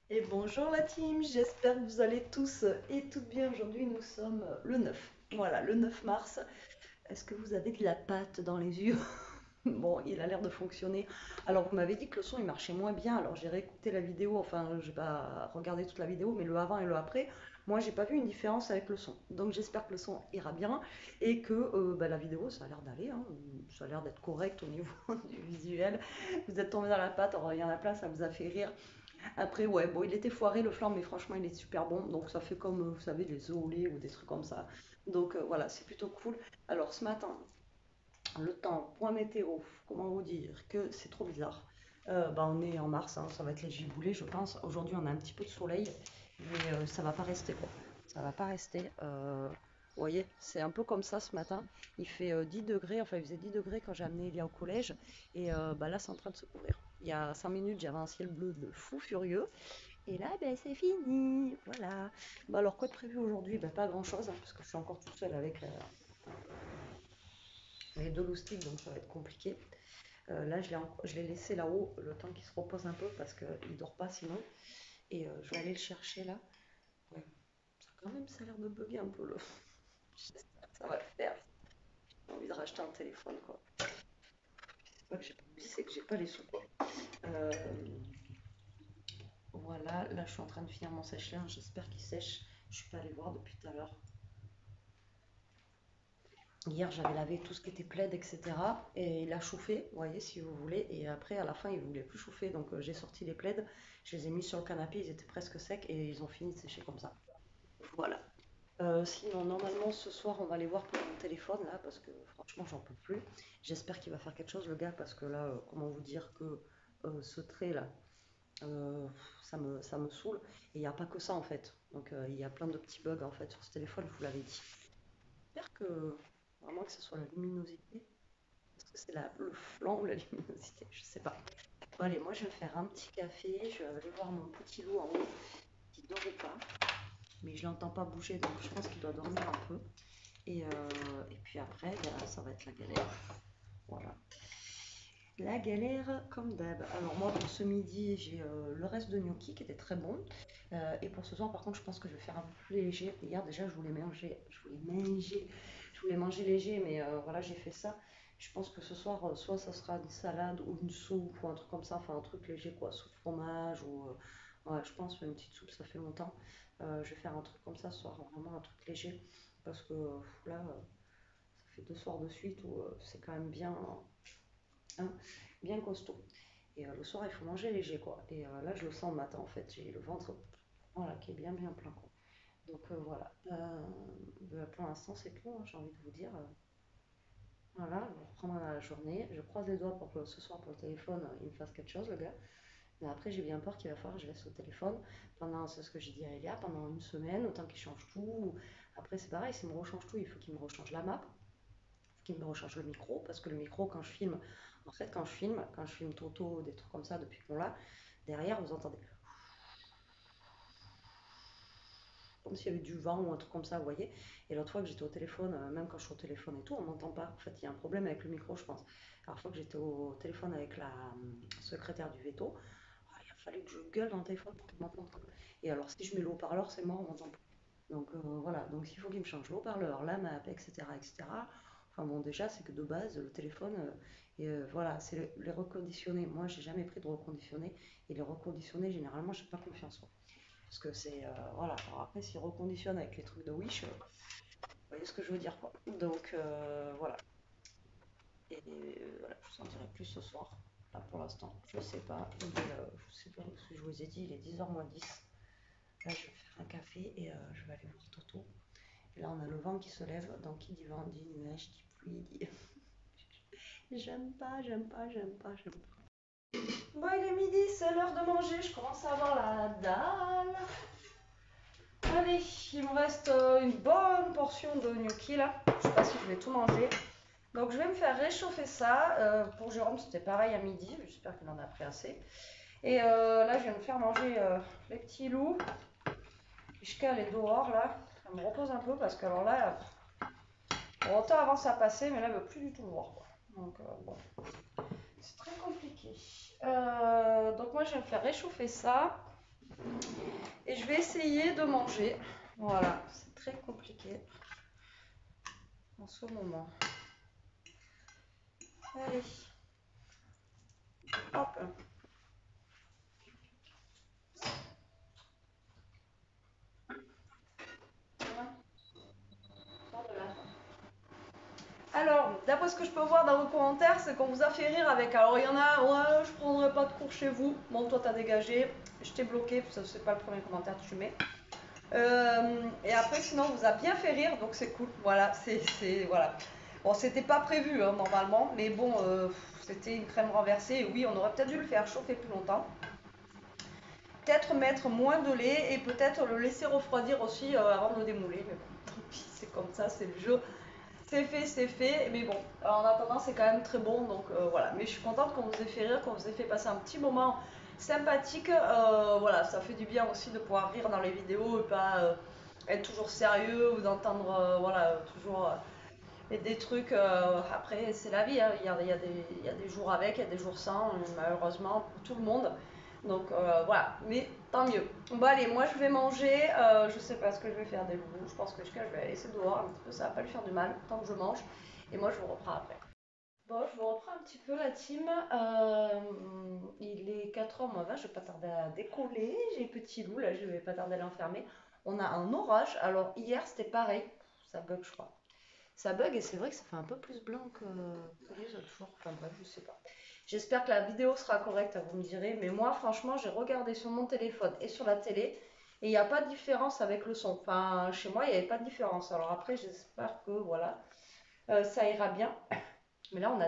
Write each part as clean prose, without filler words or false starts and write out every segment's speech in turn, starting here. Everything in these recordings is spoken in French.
Et bonjour la team, j'espère que vous allez tous et toutes bien. Aujourd'hui, nous sommes le 9. Voilà, le 9 mars. Est-ce que vous avez de la pâte dans les yeux? Bon, il a l'air de fonctionner. Alors, vous m'avez dit que le son il marchait moins bien. Alors, j'ai réécouté la vidéo. Enfin, j'ai pas regardé toute la vidéo, mais le avant et le après, moi, j'ai pas vu une différence avec le son. Donc, j'espère que le son ira bien et que bah, la vidéo, ça a l'air d'aller, hein. Ça a l'air d'être correct au niveau du visuel. Vous êtes tombé dans la pâte. Alors, il y en a plein, ça vous a fait rire. Après, ouais, bon, il était foiré le flan, mais franchement, il est super bon. Donc, ça fait comme, vous savez, des œufs au lait ou des trucs comme ça. Donc, voilà, c'est plutôt cool. Alors, ce matin, le temps, point météo, comment vous dire que c'est trop bizarre. Bah, on est en mars, hein, ça va être les giboulées, je pense. Aujourd'hui, on a un petit peu de soleil, mais ça va pas rester, quoi. Ça va pas rester. Vous voyez, c'est un peu comme ça ce matin. Il fait 10 degrés, enfin, il faisait 10 degrés quand j'ai amené Elia au collège. Et bah, là, c'est en train de se couvrir. Il y a 5 minutes, j'avais un ciel bleu de fou furieux. Et là, ben, c'est fini. Voilà. Bah, alors, quoi de prévu aujourd'hui? Ben, pas grand-chose, hein, parce que je suis encore toute seule avec les deux loustiques, donc ça va être compliqué. Là, je l'ai laissé là-haut, le temps qu'il se repose un peu, parce qu'il ne dort pas sinon. Et je vais aller le chercher là. Ouais, ça, quand même, ça a l'air de bugger un peu. J'espère que ça va le faire. J'ai envie de racheter un téléphone, quoi. C'est pas que j'ai pas envie, c'est que j'ai pas les sous, quoi. Euh, voilà, là, je suis en train de finir mon sèche-linge. J'espère qu'il sèche. Je suis pas allée voir depuis tout à l'heure. Hier, j'avais lavé tout ce qui était plaid, etc. Et il a chauffé, vous voyez, si vous voulez. Et après, à la fin, il voulait plus chauffer. Donc, j'ai sorti les plaids, je les ai mis sur le canapé, ils étaient presque secs et ils ont fini de sécher comme ça. Voilà. Sinon, normalement, ce soir, on va aller voir pour mon téléphone, là, parce que franchement, j'en peux plus. J'espère qu'il va faire quelque chose, le gars, parce que là, comment vous dire que ce trait, là, euh, ça me saoule. Et il n'y a pas que ça, en fait. Donc, il y a plein de petits bugs, en fait, sur ce téléphone, je vous l'avais dit. J'espère que, vraiment, que ce soit la luminosité. Est-ce que c'est le flanc ou la luminosité? Je sais pas. Bon, allez, moi je vais me faire un petit café. Je vais aller voir mon petit loup en haut qui dort ou pas. Mais je l'entends pas bouger donc je pense qu'il doit dormir un peu. Et puis après, ben, ça va être la galère. Voilà. La galère comme d'hab. Alors moi pour ce midi, j'ai le reste de gnocchi qui était très bon. Et pour ce soir, par contre, je pense que je vais faire un peu plus léger. Hier déjà, je voulais manger léger, mais voilà, j'ai fait ça. Je pense que ce soir, soit ça sera une salade ou une soupe ou un truc comme ça, enfin un truc léger quoi, soupe fromage ou ouais, je pense une petite soupe, ça fait longtemps. Je vais faire un truc comme ça ce soir, vraiment un truc léger, parce que là, ça fait 2 soirs de suite où c'est quand même bien, hein, bien costaud. Et le soir, il faut manger léger, quoi. Et là, je le sens le matin, en fait. J'ai le ventre, voilà, qui est bien, bien plein, quoi. Donc voilà. Pour l'instant, c'est tout, hein, j'ai envie de vous dire. Voilà, je reprends la journée. Je croise les doigts pour que ce soir, pour le téléphone, il me fasse quelque chose, le gars. Mais après, j'ai bien peur qu'il va falloir que je laisse le téléphone pendant, c'est ce que j'ai dit à Elia, pendant une semaine, autant qu'il change tout. Après, c'est pareil, s'il me rechange tout, il faut qu'il me rechange la map, il faut qu'il me rechange le micro, parce que le micro, quand je filme, en fait, quand je filme Toto, des trucs comme ça, depuis qu'on l'a, derrière, vous entendez comme s'il y avait du vent ou un truc comme ça, vous voyez. Et l'autre fois que j'étais au téléphone, même quand je suis au téléphone et tout, on m'entend pas. En fait, il y a un problème avec le micro, je pense. Alors, la fois que j'étais au téléphone avec la secrétaire du veto, ah, il a fallu que je gueule dans le téléphone pour qu'il m'entende. Et alors, si je mets le haut-parleur, c'est mort, on m'entend pas. Donc voilà, donc il faut qu'il me change le haut-parleur, la map, etc., etc. Enfin bon, déjà, c'est que de base, le téléphone, voilà, c'est les reconditionnés. Moi, j'ai jamais pris de reconditionné. Et les reconditionnés, généralement, j'ai pas confiance, quoi. Parce que c'est. Voilà. Alors après, s'ils reconditionnent avec les trucs de Wish, vous voyez ce que je veux dire, quoi. Donc voilà. Et voilà, je vous en dirai plus ce soir. Là, pour l'instant, je sais pas. Je sais pas, parce que je vous ai dit, il est 10h moins 10. Là, je vais faire un café et je vais aller voir Toto. Et là, on a le vent qui se lève. Donc, qui dit vent dit nuage, dit pluie, dit. J'aime pas, j'aime pas, j'aime pas, j'aime pas. Bon, il est midi, c'est l'heure de manger. Je commence à avoir la dalle. Allez, il me reste une bonne portion de gnocchi là. Je sais pas si je vais tout manger. Donc je vais me faire réchauffer ça. Pour Jérôme, c'était pareil à midi. J'espère qu'il en a pris assez. Et là, je vais me faire manger les petits loups. Ishka, elle est dehors là. Elle me repose un peu parce que alors là, bon, autant avant ça passait, mais là, elle veut plus du tout me voir, quoi. Donc bon, c'est très compliqué. Donc moi, je vais me faire réchauffer ça. Et je vais essayer de manger. Voilà, c'est très compliqué en ce moment. Allez, hop. Alors, d'après ce que je peux voir dans vos commentaires, c'est qu'on vous a fait rire avec. Alors, il y en a, ouais, je prendrai pas de cours chez vous. Bon, toi, t'as dégagé. Je t'ai bloqué, parce que c'est pas le premier commentaire que tu mets. Et après, sinon, on vous a bien fait rire, donc c'est cool. Voilà, voilà. Bon, c'était pas prévu, hein, normalement, mais bon, c'était une crème renversée. Et oui, on aurait peut-être dû le faire chauffer plus longtemps. Peut-être mettre moins de lait et peut-être le laisser refroidir aussi avant de le démouler. Mais bon, tant pis, c'est comme ça, c'est le jeu. C'est fait, mais bon, en attendant, c'est quand même très bon, donc voilà. Mais je suis contente qu'on vous ait fait rire, qu'on vous ait fait passer un petit moment sympathique. Voilà, ça fait du bien aussi de pouvoir rire dans les vidéos et pas être toujours sérieux ou d'entendre, voilà, toujours des trucs. Après, c'est la vie, hein. Il y a des jours avec, il y a des jours sans, malheureusement, pour tout le monde. Donc voilà, mais tant mieux. Bon allez, moi je vais manger, je sais pas ce que je vais faire des loups, je pense que je vais la laisser dehors un petit peu, ça va pas lui faire du mal tant que je mange. Et moi je vous reprends après. Bon, je vous reprends un petit peu la team. Il est 4h moins 20, je vais pas tarder à décoller. J'ai petit loup, là je vais pas tarder à l'enfermer. On a un orage, alors hier c'était pareil, ça bug je crois. Ça bug et c'est vrai que ça fait un peu plus blanc que les autres jours. Enfin bref, je sais pas. J'espère que la vidéo sera correcte, vous me direz. Mais moi, franchement, j'ai regardé sur mon téléphone et sur la télé et il n'y a pas de différence avec le son. Enfin, chez moi, il n'y avait pas de différence. Alors après, j'espère que voilà, ça ira bien. Mais là, on a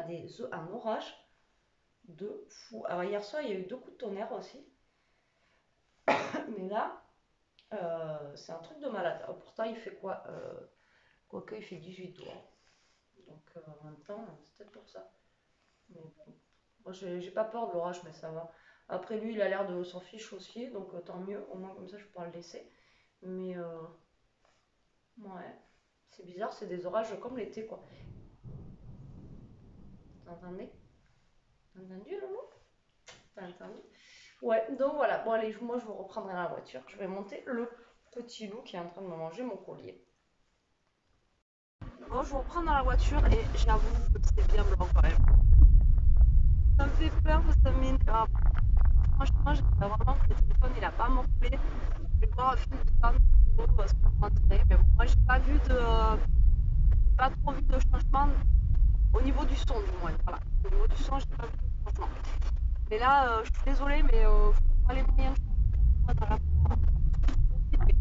un orage de fou. Alors hier soir, il y a eu 2 coups de tonnerre aussi. Mais là, c'est un truc de malade. Alors, pourtant, il fait quoi quoique, il fait 18 dehors. Donc en même temps, c'est peut-être pour ça. Mais bon. Moi, j'ai pas peur de l'orage, mais ça va. Après, lui, il a l'air de s'en fiche aussi, donc tant mieux. Au moins, comme ça, je pourrais le laisser. Mais ouais, c'est bizarre, c'est des orages comme l'été, quoi. T'as entendu? T'as entendu, Loulou? T'as entendu? Ouais, donc voilà. Bon, allez, moi, je vous reprendrai la voiture. Je vais monter le petit loup qui est en train de me manger mon collier. Bon, je vous reprends dans la voiture et j'avoue que c'est bien blanc quand même. Ça me fait peur parce que ça m'énerve. Franchement, j'espère vraiment que le téléphone il a pas morflé. Je vais voir un film de temps pour rentrer. Mais bon, moi j'ai pas vu pas trop vu de changement au niveau du son du moins. Voilà. Au niveau du son, j'ai pas vu de changement. Mais là, je suis désolée, mais faut pas les moyens de changer dans la profiter.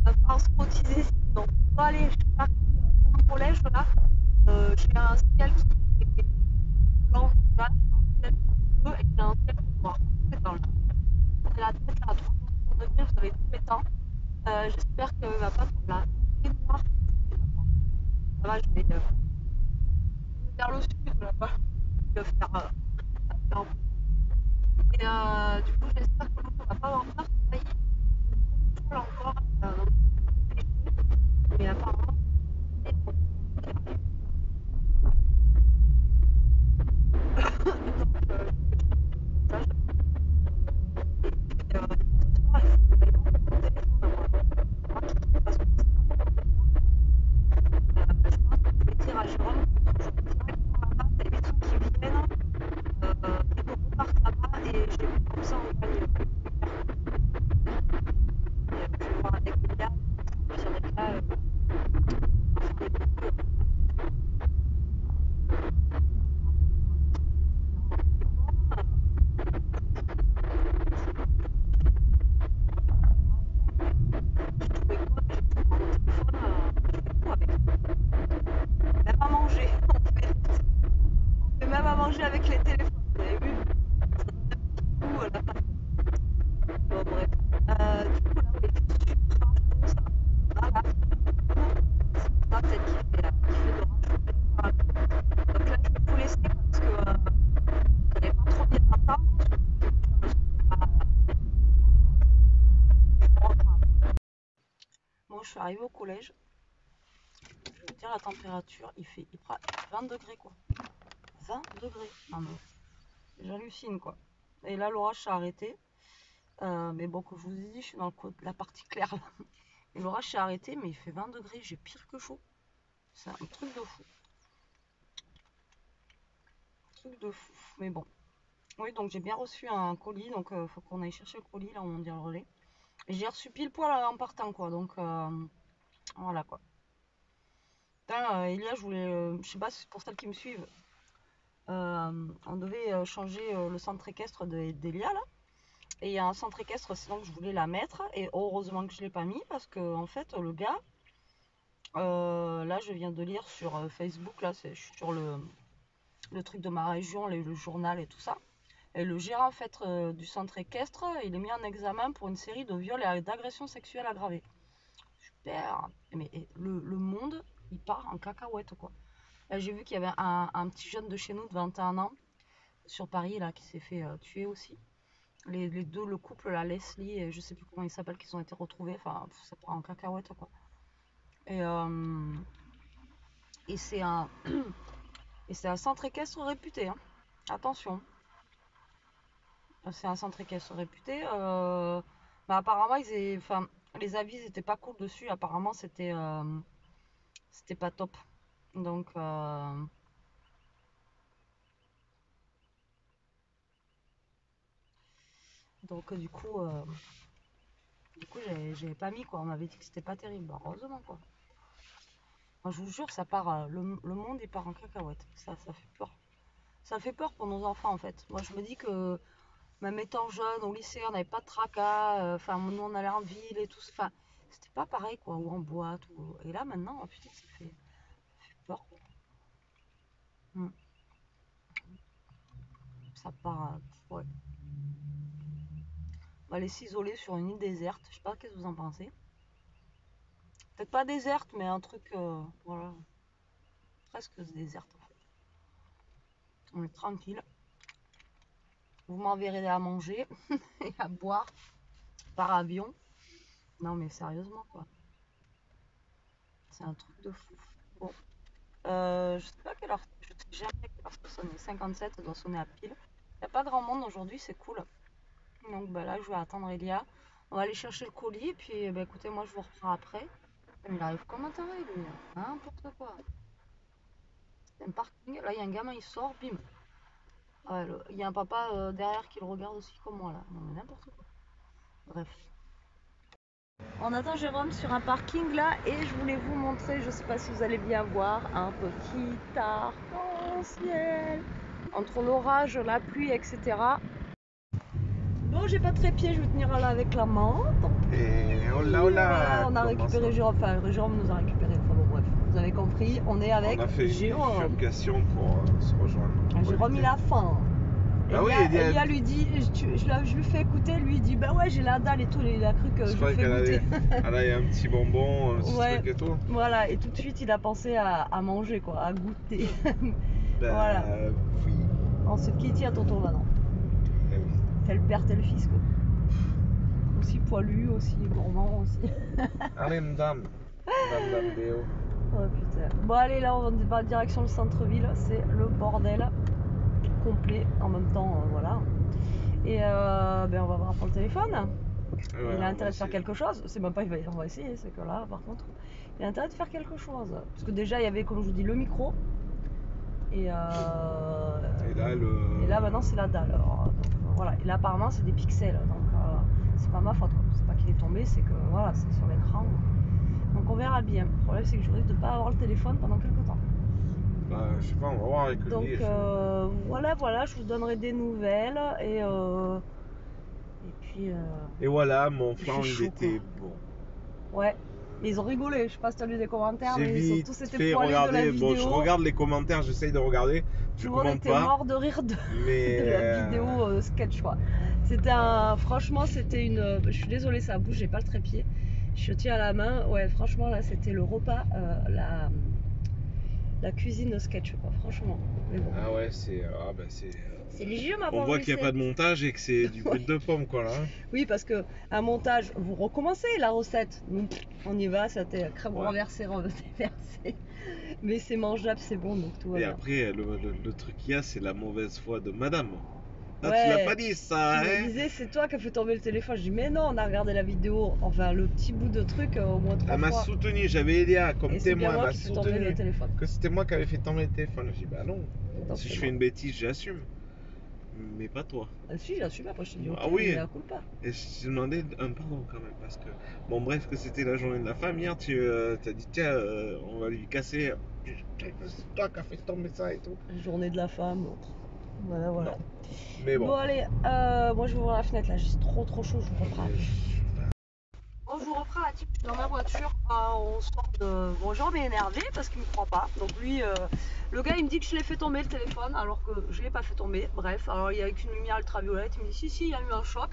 On va pas se cotiser sinon. Bon, allez, je suis partie pour le collège là. J'ai un ciel qui est blanc, là, j'ai un ciel bleu et j'ai un ciel noir. C'est dans le c'est la tête à 360 degrés, vous avez tous les temps. J'espère qu'elle va pas trop là. C'est noir, ça va, je vais vers le sud là-bas. Je vais faire, faire et du coup, j'espère que l'autre va pas avoir peur. Là, il est encore. Mais apparemment, donc, ça, je vais, parce que je vais dire à Jérôme, directement là-bas, t'as les trains qui viennent, et qu'on reparte là-bas, et j'ai vu comme ça, on gagne. Je vais voir avec les gars, puis avec là, même à manger, on fait même à manger avec les téléphones, vous avez vu? Ouh, la patte. Bon, bref. Du coup, là, on est super chaud, ça. Voilà. C'est ça, celle qui fait l'orage. Donc là, je vais vous laisser parce que vous n'allez pas trop bien entendre. Bon, je suis arrivée au collège. Je vais vous dire la température. Il prend 20 degrés, quoi. 20 degrés. Non, mais j'hallucine, quoi. Et là, l'orage s'est arrêté. Mais bon, comme je vous ai dit, je suis dans la partie claire là. Et l'orage s'est arrêté, mais il fait 20 degrés, j'ai pire que chaud. C'est un truc de fou. Truc de fou. Mais bon. Oui, donc j'ai bien reçu un colis, donc faut qu'on aille chercher le colis, là où on dit le relais. Et j'ai reçu pile poil en partant, quoi. Donc voilà, quoi. Putain, Elia, je voulais, je sais pas si c'est pour celles qui me suivent, on devait changer le centre équestre d'Elia, là. Et il y a un centre équestre, sinon que je voulais la mettre. Et heureusement que je l'ai pas mis, parce que en fait, le gars, là, je viens de lire sur Facebook, là, je suis sur le truc de ma région, le journal et tout ça. Et le gérant en fait, du centre équestre, il est mis en examen pour une série de viols et d'agressions sexuelles aggravées. Super. Mais le monde, il part en cacahuète, quoi. Là, j'ai vu qu'il y avait un petit jeune de chez nous de 21 ans sur Paris là qui s'est fait tuer aussi. Les deux, le couple, la Leslie et je sais plus comment ils s'appellent, qui ont été retrouvés. Enfin, ça part en cacahuète, quoi. Et, euh, et c'est un et c'est un centre équestre réputé, hein. Attention. C'est un centre équestre réputé. Bah, apparemment, enfin, les avis n'étaient pas cool dessus. Apparemment, c'était pas top. Donc, du coup, j'avais pas mis, quoi. On m'avait dit que c'était pas terrible. Bah, heureusement, quoi. Moi, je vous jure, ça part, le monde il part en cacahuète. Ça fait peur. Ça fait peur pour nos enfants, en fait. Moi, je me dis que même étant jeune, au lycée, on n'avait pas de tracas. Enfin, nous, on allait en ville et tout. Enfin, c'était pas pareil, quoi. Ou en boîte. Et là, maintenant, oh, putain, ça fait peur, quoi. Mm. Ça part. Ouais. On va aller s'isoler sur une île déserte. Je sais pas, qu'est-ce que vous en pensez? Peut-être pas déserte, mais un truc, voilà, presque déserte en fait. On est tranquille. Vous m'enverrez à manger et à boire par avion. Non, mais sérieusement, quoi. C'est un truc de fou. Bon, je sais pas quelle heure, je sais jamais quelle heure ça sonne. 57, ça doit sonner à pile. Il n'y a pas grand monde aujourd'hui, c'est cool. Donc, bah, là, je vais attendre Elia. On va aller chercher le colis et puis, bah, écoutez, moi, je vous reprends après. Mais il arrive comme un taré, lui. N'importe quoi. C'est un parking. Là, il y a un gamin, il sort, bim. Ouais, il y a un papa derrière qui le regarde aussi comme moi, là. Non, mais n'importe quoi. Bref. On attend Jérôme sur un parking là et je voulais vous montrer, je sais pas si vous allez bien voir, un petit arc-en-ciel entre l'orage, la pluie, etc. Bon, j'ai pas de trépied, je vais tenir là avec la main. Et hola Voilà, on a récupéré Jérôme, enfin Jérôme nous a récupéré. Enfin bon, bref, vous avez compris, on est avec on a fait Jérôme. une bifurcation pour se rejoindre. Jérôme, il a faim. Ah oui, Elia lui dit, je lui fais écouter, lui il dit bah ouais j'ai la dalle et tout, il a cru que je lui fais goûter. Elle a un petit bonbon, un petit Ouais, truc et tout. voilà, et tout de suite il a pensé à manger quoi, à goûter. Voilà. Oui. Ensuite qui tient tonton maintenant. Eh oui. Tel père, tel fils quoi. Aussi poilu, aussi gourmand aussi. Allez madame, madame Déo. Oh putain. Bon allez là on va direction le centre-ville, c'est le bordel complet en même temps, voilà. Et ben on va voir pour le téléphone. Ouais, il a intérêt de faire quelque chose. C'est même pas on va essayer, c'est que là par contre, il a intérêt de faire quelque chose. Parce que déjà il y avait comme je vous dis le micro. Et là maintenant c'est la dalle. Alors, donc, voilà. Et là apparemment c'est des pixels. Donc c'est pas ma faute. C'est pas qu'il est tombé, c'est que voilà, c'est sur l'écran. Donc on verra bien. Le problème c'est que je risque de pas avoir le téléphone pendant quelques temps. Bah je sais pas, on va voir avec lui. Donc voilà, je vous donnerai des nouvelles et puis. Et voilà, mon flanc il il chaud, était quoi. bon. Ouais. Mais ils ont rigolé, je sais pas si tu as lu des commentaires, J'ai mais ils ont vite tous été fait poilés de la regarder. vidéo. Bon, je regarde les commentaires, j'essaye de regarder. Je Tout le monde commente était pas. mort de rire Mais de la vidéo sketch quoi. Franchement c'était une. Je suis désolée ça bouge, j'ai pas le trépied. Je tiens à la main. Ouais franchement là c'était le repas, la cuisine sketch quoi, franchement. Mais bon. Ah ouais, c'est C'est léger ma on voit qu'il n'y a pas de montage et que c'est du brut de pomme quoi là. Oui parce que un montage, vous recommencez la recette. On y va, c'était crème renversée, renversée. Mais c'est mangeable, c'est bon donc tout va Et bien. après le truc qu'il y a c'est la mauvaise foi de madame. Ah, tu l'as Ouais. pas dit ça, Tu me hein? disais, c'est toi qui as fait tomber le téléphone. Je dis, mais non, on a regardé la vidéo, enfin le petit bout de truc au moins 3 Elle m'a fois. soutenu, j'avais Elia comme Et c'est bien témoin, elle moi m'a qui fais tomber le soutenu téléphone. que c'était moi qui avais fait tomber le téléphone. Je dis bah non, Donc si c'est je fais moi. une bêtise, j'assume, mais pas toi. Ah, si, j'assume. Après, je te dis, ok, Ah oui, mais à coup pas. et je t'ai demandé un pardon quand même parce que bon bref que c'était la journée de la femme hier, tu t'as dit tiens on va lui casser. C'est toi qui as fait tomber ça et tout. Journée de la femme. Voilà, voilà. Non, mais Bon, bon. allez, moi je vais ouvrir la fenêtre là, j'ai trop chaud, je vous reprends. Bon, je vous reprends la type, je suis dans ma voiture, on sort de... Bon, genre m'est énervé parce qu'il me croit pas. Donc lui, le gars il me dit que je l'ai fait tomber le téléphone alors que je l'ai pas fait tomber. Bref, alors il y a avec une lumière ultraviolette, il me dit si, il y a eu un choc.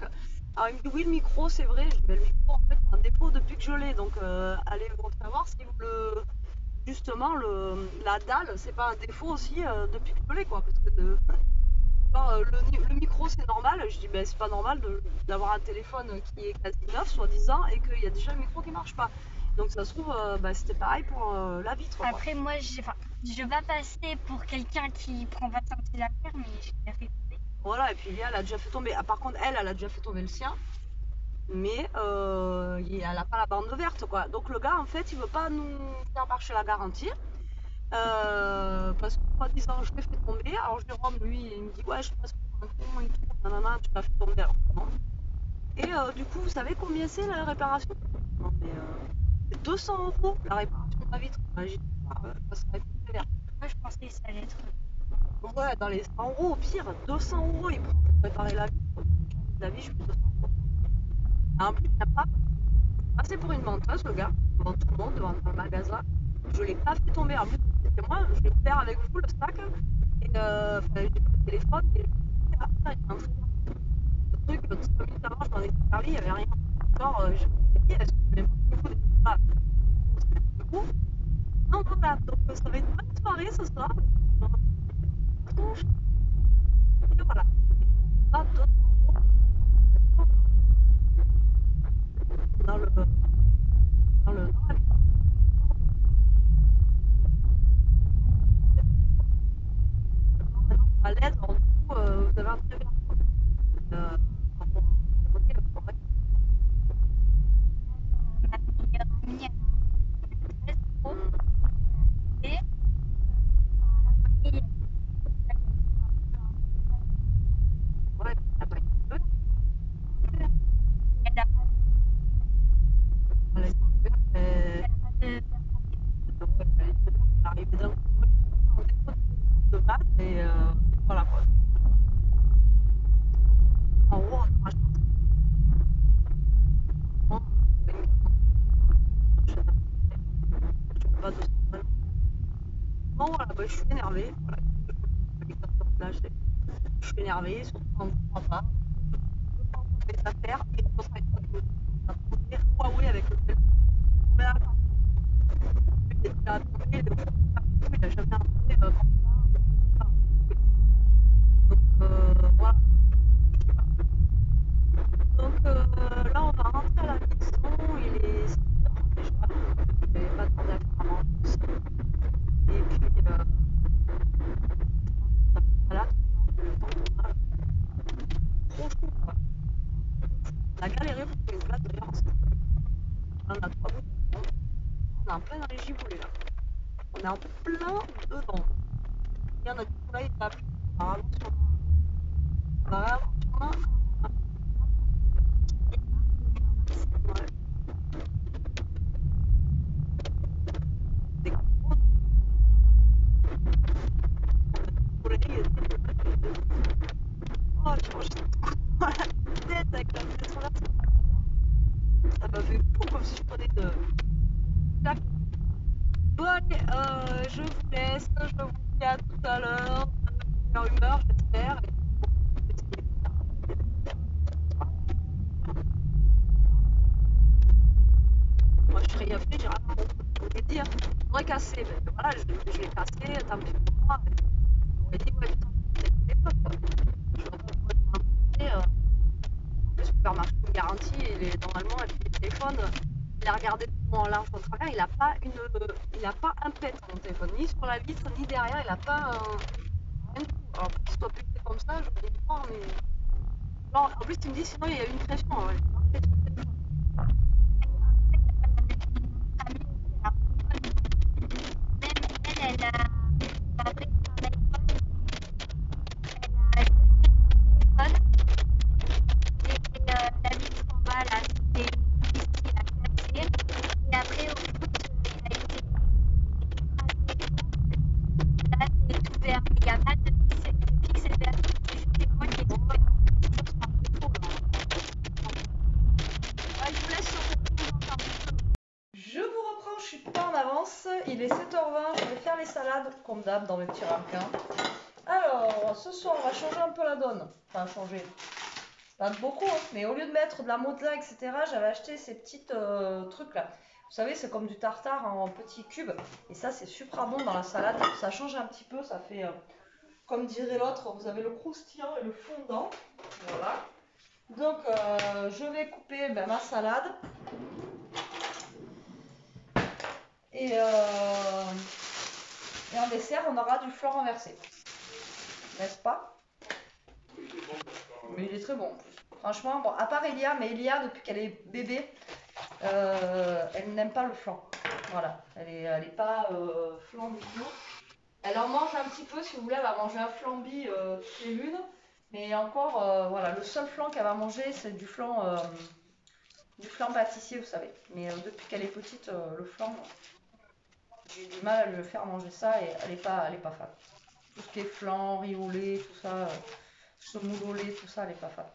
Alors il me dit oui, le micro c'est vrai, je dis mais le micro en fait c'est un défaut depuis que je l'ai. Donc allez vous savoir si le... Justement la dalle c'est pas un défaut aussi depuis que je l'ai quoi. Parce que le micro c'est normal, je dis ben c'est pas normal d'avoir un téléphone qui est quasi neuf soi-disant et qu'il y a déjà le micro qui marche pas. Donc ça se trouve c'était pareil pour la vitre. Quoi. Après moi je vais passer pour quelqu'un qui prend pas de ses affaires mais je l'ai fait tomber. Voilà, et puis Léa elle a déjà fait tomber. Ah, par contre elle a déjà fait tomber le sien. Mais elle a pas la bande verte quoi. Donc le gars en fait il veut pas nous faire marcher la garantie. Parce que soi-disant je l'ai fait tomber. Alors Jérôme lui il me dit ouais je passe pour un con et tout, nanana, tu l'as fait tomber alors que non. Et du coup, vous savez combien c'est la réparation? Non, mais c'est 200 € la réparation de la vitre. Imagine, ça serait sévère. Moi je pensais que ça allait être. Ouais, dans les 100 € au pire, 200 € il prend pour réparer la vitre. La vie, je fais 200 €. En plus, il n'a pas passé pour une menteuse, le gars, devant tout le monde, devant un magasin. Je l'ai pas fait tomber. En plus, c'était moi, je l'ai ouvert avec vous le sac. Et j'ai pris le téléphone et je me suis dit, ah putain, il y a un truc. Le truc, 5 minutes avant, je m'en étais servi, il n'y avait rien. Genre, je me suis dit, est-ce que vous avez du coup des plats du coup? Non, voilà, donc ça va être une bonne soirée ce soir. Et voilà. Pas 200 € dans le. Dans le. Dans la. Maintenant, à l'aise, alors du coup, vous avez un très bien. Enfin, bon, on est correct. Ma meilleure amie elle a un stress trop et Ouais, il n'a pas été de elle a elle a été ouverte, elle a pas de ouais, elle a été ouverte, elle est arrivée d'un coup. Moi, je suis en défaut de téléphone de base et voilà quoi. En gros, on a acheté un je ne pas 200 balles. Bon voilà, bah, je suis énervée. Voilà. Là, je suis énervée, surtout quand on ne comprend pas. Je pense qu'on fait affaires et je pense avec toi que on a trouvé Huawei avec le téléphone. Mais attends, lui, il est déjà tombé, il n'a jamais appris comme ça. Donc voilà. Donc là, on va rentrer à la maison, il est 6h déjà. Je vais pas tarder à faire à manger aussi. Et puis, voilà, le temps qu'on a, trop chaud quoi. On a galéré pour trouver une place d'ailleurs. On a 3 bouts de temps. On est en plein dans les giboulées là. On est en plein dedans. Et on a du soleil, il a plu. On va vraiment sûrement. Ouais. Des gros soleil. Oh, j'ai mangé un coup dans la tête avec la fenêtre là. Ça m'a fait fou comme si je prenais de. Tac. Bon, allez, je vous laisse. Je vous dis à tout à l'heure. Meilleure humeur, j'espère. Moi, je serais rien fait, j'ai rien à montrer. Je vous l'ai dit, hein. J'aurais cassé. Ben, voilà, je l'ai cassé, tant pis pour moi. J'aurais dit, ouais, putain, c'est le téléphone, quoi. Je l'aurais pas montré. Le supermarché de garantie, normalement, avec les téléphones, il a regardé tout en large, en travers, il n'a pas un pet sur mon téléphone, ni sur la vitre, ni derrière, il n'a pas un. Rien du tout. Alors, pour qu'il soit pété comme ça, je vais croire, mais. Non, en plus, tu me dis, sinon il y a une pression. Ouais. Elle a pris son iPhone, elle a jeté son téléphone et la vitre en bas là, c'était une vis qui a cassé. Et après au foot, il a été écrasé. Là c'est tout vert, mais il n'y a pas de pixel vert, c'est juste l'écran qui est tout vert. Ah, je vous laisse sur cette pause. Je vous reprends, je suis pas en avance. Il est 7h20, je vais faire les salades comme d'hab dans mes petits ramequins. Alors, ce soir, on va changer un peu la donne. Enfin, changer. Pas de beaucoup, hein, mais au lieu de mettre de la mozza, etc., j'avais acheté ces petits trucs là. Vous savez, c'est comme du tartare en petits cubes. Et ça, c'est super bon dans la salade. Ça change un petit peu, ça fait, comme dirait l'autre, vous avez le croustillant et le fondant. Voilà. Donc, je vais couper ma salade. Et en dessert, on aura du flan renversé. N'est-ce pas? Mais il est très bon en plus. Franchement, bon, à part Elia, mais Elia, depuis qu'elle est bébé, elle n'aime pas le flan. Voilà, elle est pas flan du tout. Elle en mange un petit peu, si vous voulez, elle va manger un flambi toutes les lunes. Mais encore, voilà, le seul flan qu'elle va manger, c'est du flan pâtissier, vous savez. Mais depuis qu'elle est petite, le flan, j'ai du mal à lui faire manger ça et elle est pas fan. Tout ce qui est flan, riz au lait, tout ça, semoule au lait, tout ça, elle est pas fan.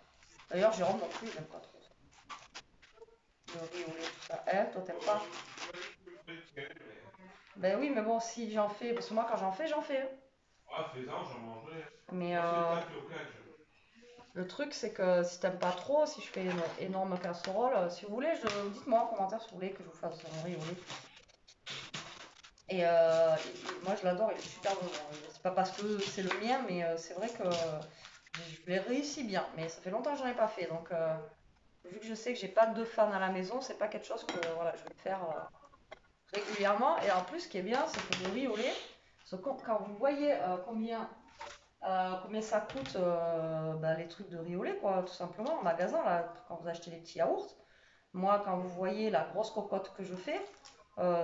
D'ailleurs, Jérôme non plus, il n'aime pas trop ça. Le riz au lait, tout ça. Hein, toi, t'aimes pas? Ben oui, mais bon, si j'en fais, parce que moi, quand j'en fais, j'en fais. Ah, fais-en, j'en mangerai. Mais Moi, c'est pas que au cas, le truc, c'est que si t'aimes pas trop, si je fais une énorme casserole, si vous voulez, dites-moi en commentaire si vous voulez que je vous fasse un riz au lait. Et moi, je l'adore, il est super bon. C'est pas parce que c'est le mien, mais c'est vrai que je l'ai réussi bien. Mais ça fait longtemps que j'en ai pas fait, donc vu que je sais que j'ai pas de fans à la maison, c'est pas quelque chose que voilà, je vais faire régulièrement. Et en plus, ce qui est bien, c'est que le riz au lait, quand vous voyez combien ça coûte les trucs de riz au lait, quoi, tout simplement, en magasin, là, quand vous achetez les petits yaourts. Moi, quand vous voyez la grosse cocotte que je fais,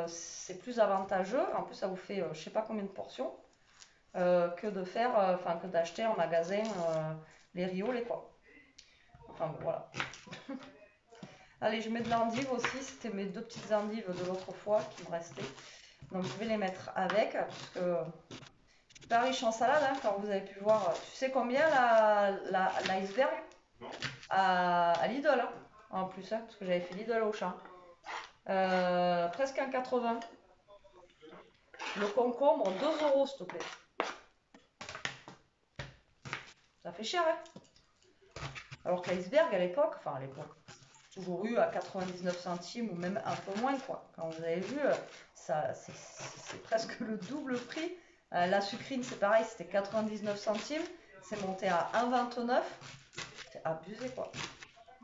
c'est plus avantageux. En plus, ça vous fait je sais pas combien de portions que de faire, enfin que d'acheter en magasin les riz au lait, quoi. Enfin bon, voilà. Allez, je mets de l'endive aussi. C'était mes deux petites endives de l'autre fois qui me restaient. Donc je vais les mettre avec, parce que pas riche en salade, hein, quand vous avez pu voir. Tu sais combien l'iceberg Non. à Lidl, hein, en plus, hein, parce que j'avais fait Lidl au champ. Presque 1,80. Le concombre, 2 euros, s'il te plaît. Ça fait cher, hein. Alors que l'iceberg, à l'époque, toujours eu à 99 centimes ou même un peu moins, quoi. Quand vous avez vu, ça, c'est presque le double prix. La sucrine, c'est pareil, c'était 99 centimes. C'est monté à 1,29. C'est abusé, quoi.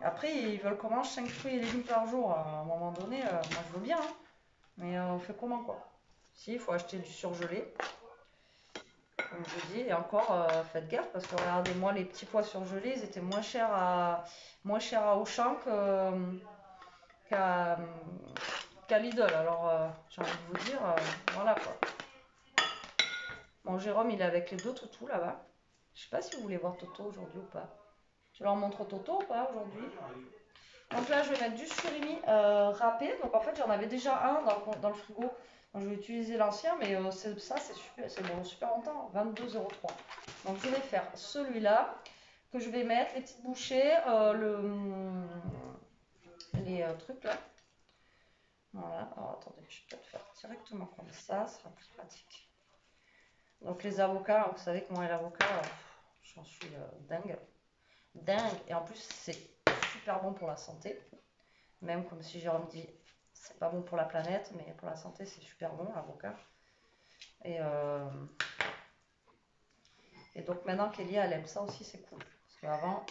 Après, ils veulent qu'on mange 5 fruits et légumes par jour. À un moment donné, moi je veux bien, hein. Mais on fait comment, quoi? Si, il faut acheter du surgelé, comme je dis. Et encore, faites gaffe parce que regardez-moi, les petits pois surgelés, ils étaient moins chers à Auchan qu'à Lidl. Alors, j'ai envie de vous dire, voilà quoi. Bon, Jérôme, il est avec les deux toutous là-bas. Je sais pas si vous voulez voir Toto aujourd'hui ou pas. Je leur montre Toto ou pas aujourd'hui? Donc là, je vais mettre du surimi râpé. Donc en fait, j'en avais déjà un dans le frigo. Donc je vais utiliser l'ancien, mais c'est super, c'est bon, super longtemps, 22,03 €. Donc je vais faire celui-là que je vais mettre, les petites bouchées, les trucs là. Voilà, alors attendez, je peux le faire directement comme ça sera plus pratique. Donc les avocats, vous savez que moi l'avocat, j'en suis dingue. Dingue, et en plus c'est super bon pour la santé. Même comme si Jérôme dit, c'est pas bon pour la planète, mais pour la santé c'est super bon l'avocat. Et donc maintenant qu'Elia elle aime ça aussi, c'est cool. Parce qu'avant,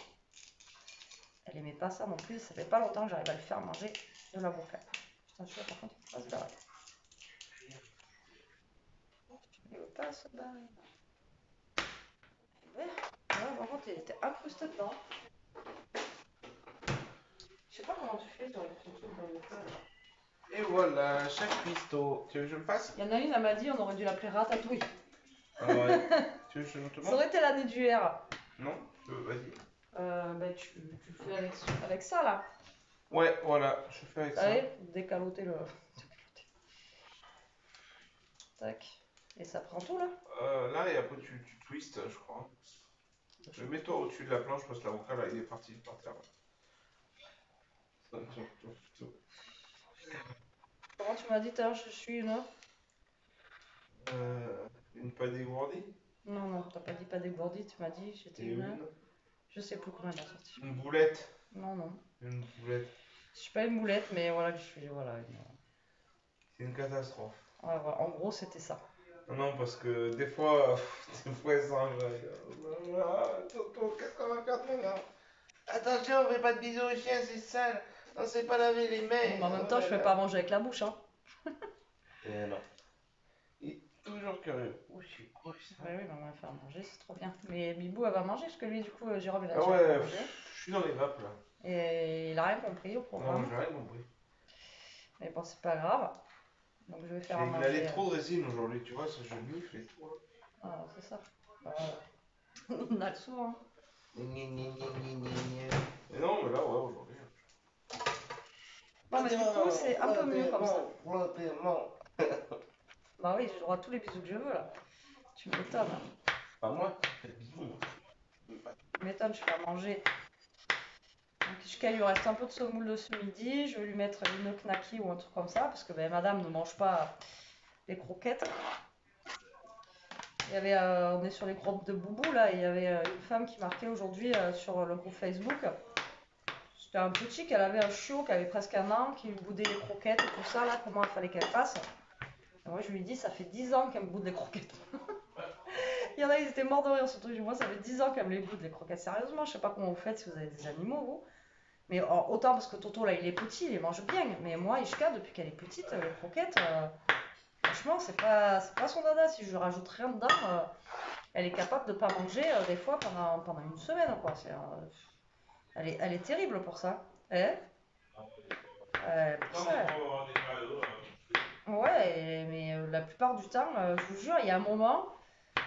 elle aimait pas ça non plus. Ça fait pas longtemps que j'arrive à le faire manger de l'avocat. Putain, celui-là par contre, il peut pas se barrer. Il veut pas se barrer. Ouais, ouais, par contre, t'es incrusté dedans. Je sais pas comment tu fais sur les petits trucs dans le feu. Et voilà, chaque cuistot. Tu veux que je le fasse? Il y en a une, elle m'a dit, on aurait dû l'appeler Ratatouille. Ah ouais. Tu veux que je te Ça montre? aurait été l'année du R. Non? Vas-y. Ben, tu fais avec ça, là. Ouais, voilà, je fais avec ça. Allez, décaloter le... Tac. Et ça prend tout, là. Là, et après, tu twists, je crois. Mets-toi au-dessus de la planche parce que l'avocat, là, il est parti par terre. Comment tu m'as dit tout à l'heure, je suis Une pas dégourdie? Non, non, t'as pas dit pas dégourdie, tu m'as dit j'étais Et une... Je sais plus comment elle a sorti. Une boulette. Non, non. Une boulette. Je suis pas une boulette, mais voilà que je suis... Voilà, C'est une catastrophe. Ouais, voilà. En gros, c'était ça. Non, parce que des fois, ils sont Toto, qu'est-ce qu'on va faire maintenant? Attention, on fait pas de bisous aux chiens, c'est sale. On sait pas laver les mains. Mais en même temps, je fais pas manger avec la bouche, hein. Et non. Il est toujours curieux. Où c'est quoi ça? Ouais, oui, maman va faire manger, c'est trop bien. Mais Bibou, elle va manger, parce que lui, du coup, Jérôme, il a Ah déjà ouais, mangé. je suis dans les vapes là. Et il a rien compris au Non, programme. j'ai rien compris. Mais bon, c'est pas grave. Donc je vais faire à Il manger. allait trop de résine aujourd'hui, tu vois, ça je mifle et tout. Ah, c'est ça. On a le sou, hein. Mais non, mais là, ouais, aujourd'hui. Bon, mais du coup, c'est un peu mieux comme ça. Flottement. Bah oui, j'ai le droit à tous les bisous que je veux, là. Tu m'étonnes. Pas moi, faites bisous. Tu m'étonnes, je fais à manger. Donc, jusqu'à il lui reste un peu de semoule de ce midi. Je vais lui mettre une knacky ou un truc comme ça, parce que ben, madame ne mange pas les croquettes. Il y avait, on est sur les groupes de boubou, là, et il y avait une femme qui marquait aujourd'hui sur le groupe Facebook. C'était un petit qu'elle avait un chiot qui avait presque un an, qui lui boudait les croquettes et tout ça, là, comment il fallait qu'elle fasse. Et moi, je lui dis, ça fait 10 ans qu'elle me boude les croquettes. Il y en a, ils étaient morts de rire, surtout. Moi, ça fait 10 ans qu'elle me les boude, les croquettes. Sérieusement, je sais pas comment vous faites si vous avez des animaux, vous. Mais autant parce que Toto, là, il est petit, il les mange bien. Mais moi, Ishka, depuis qu'elle est petite, les croquettes, franchement, c'est pas son dada. Si je lui rajoute rien dedans, elle est capable de pas manger des fois pendant une semaine, quoi. Elle est terrible pour ça. Eh pour ça, ouais, mais la plupart du temps, je vous jure, il y a un moment,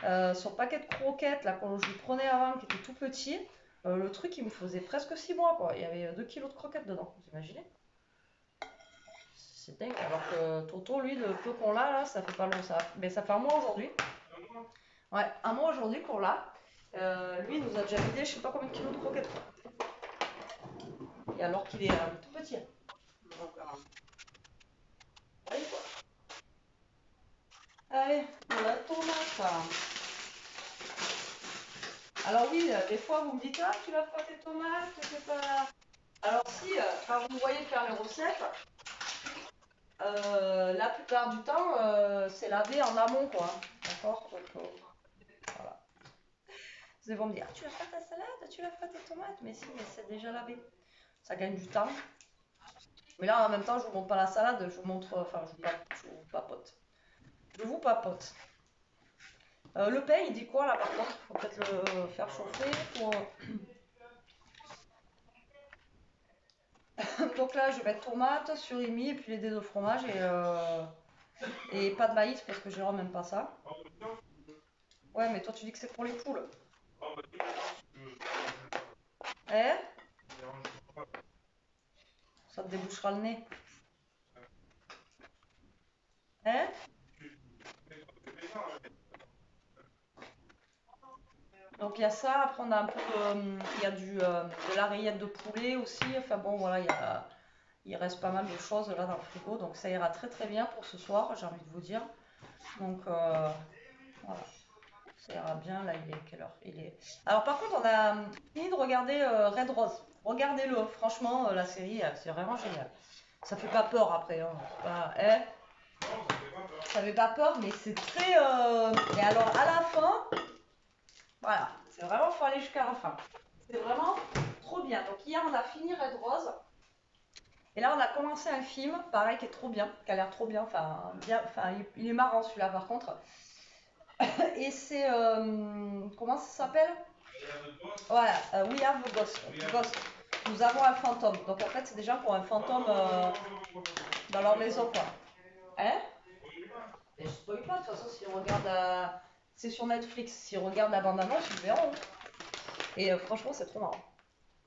son paquet de croquettes là, que je lui prenais avant, qui était tout petit, le truc il me faisait presque 6 mois, quoi. Il y avait 2 kilos de croquettes dedans, vous imaginez? C'est dingue, alors que Toto, lui, le peu qu'on l'a là, ça fait pas long, mais ça fait un mois aujourd'hui. Ouais, un mois aujourd'hui qu'on l'a. Lui, il nous a déjà vidé je sais pas combien de kilos de croquettes, quoi. Et alors qu'il est tout petit. Donc, allez, quoi. Allez, la tomate. Alors oui, des fois vous me dites, ah, tu laves pas tes tomates, tu fais pas... Alors si, quand vous me voyez faire les recettes, la plupart du temps, c'est lavé en amont, quoi. D'accord? Donc, voilà. Vous vont me dire, ah, tu laves pas ta salade, tu laves pas tes tomates, mais si, mais c'est déjà lavé. Ça gagne du temps. Mais là, en même temps, je vous montre pas la salade, je vous montre, enfin, je vous papote. Je vous papote. Le pain, il dit quoi là par contre? Faut peut-être le faire chauffer pour... Donc là, je vais mettre tomate, surimi et puis les dés de fromage et pas de maïs parce que Jérôme n'aime pas ça. Ouais, mais toi tu dis que c'est pour les poules. Eh? Ça te débouchera le nez. Eh? Donc il y a ça, après on a un peu il y a de la rillette de poulet aussi, enfin bon voilà, il reste pas mal de choses là dans le frigo, donc ça ira très très bien pour ce soir, j'ai envie de vous dire. Donc voilà, ça ira bien, là il est quelle heure? Alors par contre on a fini de regarder Red Rose, regardez-le, franchement la série c'est vraiment génial. Ça fait pas peur après, hein. Pas... Ça fait pas peur, mais c'est très... Et alors à la fin... Voilà, c'est vraiment, faut aller jusqu'à la fin. C'est vraiment trop bien. Donc hier on a fini Red Rose. Et là on a commencé un film, pareil, qui est trop bien, qui a l'air trop bien. Enfin, il est marrant celui-là par contre. Et c'est. Comment ça s'appelle? Voilà, We Have a Ghost. Ghost. Nous avons un fantôme. Donc en fait, c'est des gens qui ont un fantôme dans leur maison, quoi. Hein? Et je spoil pas, de toute façon, si on regarde c'est sur Netflix. Si on regarde la bande-annonce, ils le verront. Et franchement, c'est trop marrant.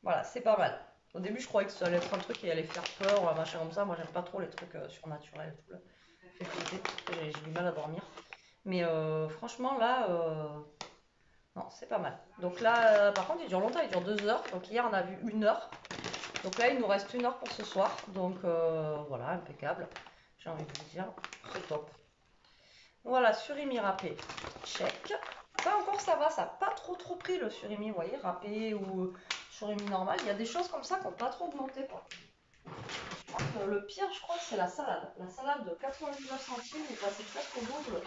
Voilà, c'est pas mal. Au début, je croyais que ça allait être un truc qui allait faire peur, machin comme ça. Moi, j'aime pas trop les trucs surnaturels et tout. Là. Fait flipper, j'ai du mal à dormir. Mais franchement, là, non, c'est pas mal. Donc là, par contre, il dure longtemps, il dure 2 heures. Donc hier, on a vu 1 heure. Donc là, il nous reste 1 heure pour ce soir. Donc voilà, impeccable. J'ai envie de vous dire, c'est top. Voilà, surimi râpé, check. Pas encore, ça va, ça n'a pas trop pris le surimi, vous voyez, râpé ou surimi normal. Il y a des choses comme ça qui n'ont pas trop augmenté, quoi. Je crois que le pire, je crois, c'est la salade. La salade de 99 centimes, il passe presque au double.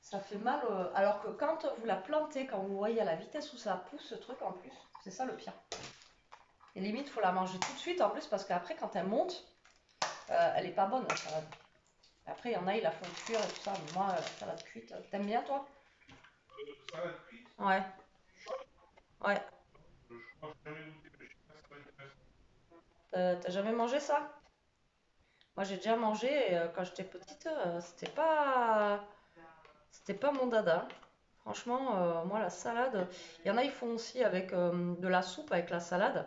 Ça fait mal, alors que quand vous la plantez, quand vous voyez à la vitesse où ça pousse, ce truc en plus, c'est ça le pire. Et limite, il faut la manger tout de suite en plus, parce qu'après, quand elle monte, elle est pas bonne, la salade. Après, il y en a, ils la font cuire et tout ça, mais moi, la salade cuite, t'aimes bien, toi? Salade cuite? Ouais. Ouais. Je crois que j'ai jamais goûté, mais je sais pas si ça va être intéressant. T'as jamais mangé ça? Moi, j'ai déjà mangé et quand j'étais petite, c'était pas mon dada. Franchement, moi, la salade, il y en a, ils font aussi avec de la soupe avec la salade.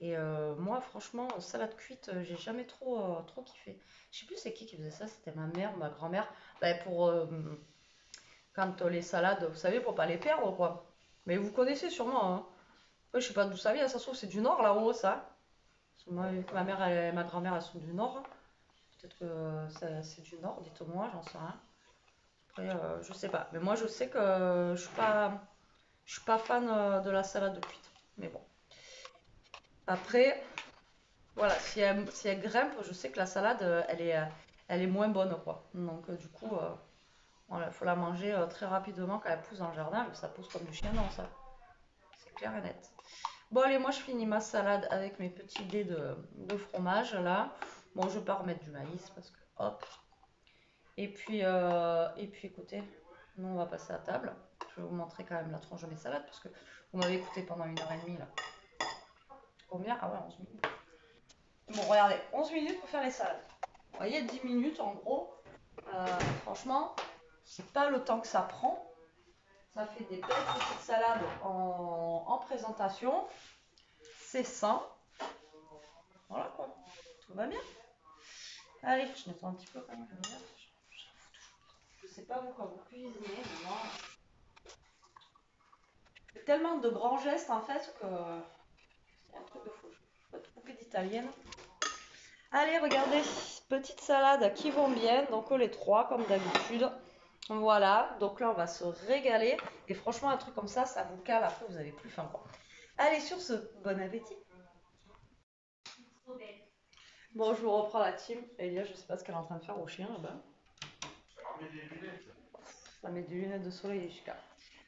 Et moi, franchement, salade cuite, j'ai jamais trop kiffé. Je sais plus c'est qui faisait ça, c'était ma mère ou ma grand-mère. Bah, pour quand les salades, vous savez, pour pas les perdre, quoi. Mais vous connaissez sûrement, hein. Ouais, je sais pas d'où ça vient, ça se trouve, c'est du Nord là-haut, ça. Parce que moi, vu que ma mère et ma grand-mère, elles sont du Nord. Peut-être que c'est du Nord, dites-moi, j'en sais rien. Après, je sais pas. Mais moi, je sais que je suis pas fan de la salade cuite. Mais bon. Après, voilà, si elle grimpe, je sais que la salade, elle est moins bonne, quoi. Donc, du coup, voilà, il faut la manger très rapidement quand elle pousse dans le jardin. Ça pousse comme du chien, non, ça. C'est clair et net. Bon, allez, moi, je finis ma salade avec mes petits dés de fromage, là. Bon, je vais pas remettre du maïs parce que, hop. Et puis, écoutez, nous, on va passer à table. Je vais vous montrer quand même la tranche de mes salades parce que vous m'avez écouté pendant 1h30, là. Combien? Ah ouais, 11 minutes. Bon, regardez, 11 minutes pour faire les salades. Vous voyez, 10 minutes, en gros. Franchement, c'est pas le temps que ça prend. Ça fait des belles petites salades en présentation. C'est sain. Voilà quoi. Tout va bien. Allez, je nettoie un petit peu quand même. Je sais pas vous quand vous cuisinez, mais moi. C'est tellement de grands gestes en fait que c'est un truc de fou. Je vais être coupée d'italienne. Allez, regardez, petite salade qui vont bien. Donc les 3 comme d'habitude. Voilà, donc là on va se régaler. Et franchement, un truc comme ça vous cale. Après, vous avez plus faim quoi. Allez, sur ce, bon appétit. Bon, je vous reprends la team. Elia, je sais pas ce qu'elle est en train de faire au chien là-bas. Ça met des lunettes de soleil, Chica.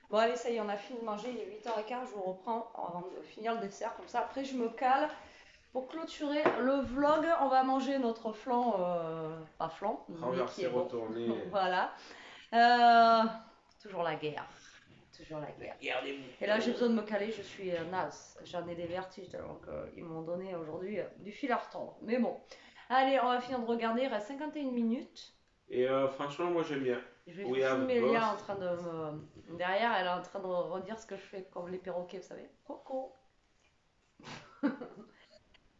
Bon, allez, ça y est, on a fini de manger. Il est 8h15. Je vous reprends avant de finir le dessert. Comme ça, après, je me cale. Pour clôturer le vlog, on va manger notre flan. Pas flan, mais qui est bon. Retourné. Voilà. Toujours la guerre. Toujours la guerre. Et là, j'ai besoin de me caler, je suis naze. J'en ai des vertiges, donc ils m'ont donné aujourd'hui du fil à retordre. Mais bon. Allez, on va finir de regarder, il reste 51 minutes. Et franchement, moi j'aime bien. Je vais filmer Léa en train de me... Derrière, elle est en train de redire ce que je fais comme les perroquets, vous savez. Coco.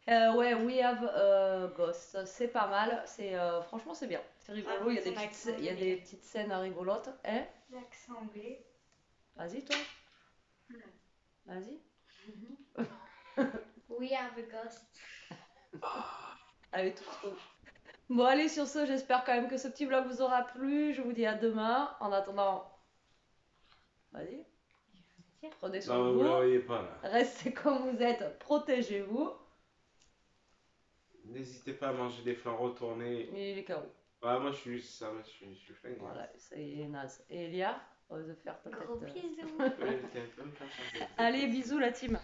Ouais, We Have Ghost, c'est pas mal, franchement c'est bien, c'est rigolo, il y a des petites scènes rigolotes. Hein? L'accent anglais. Vas-y toi. Vas-y. We have a ghost. Allez, tout trouve. Bon, allez, sur ce, j'espère quand même que ce petit vlog vous aura plu. Je vous dis à demain. En attendant, vas-y. Prenez soin de Non, vous la voyez pas là. Restez comme vous êtes, protégez-vous. N'hésitez pas à manger des flancs retournés. Et les carreaux. Ah, moi je suis flingué. Voilà, c'est naze. Et Elia, on va se faire peut-être. Gros bisous. Ouais, t'es un peu comme ça. Allez, bisous la team.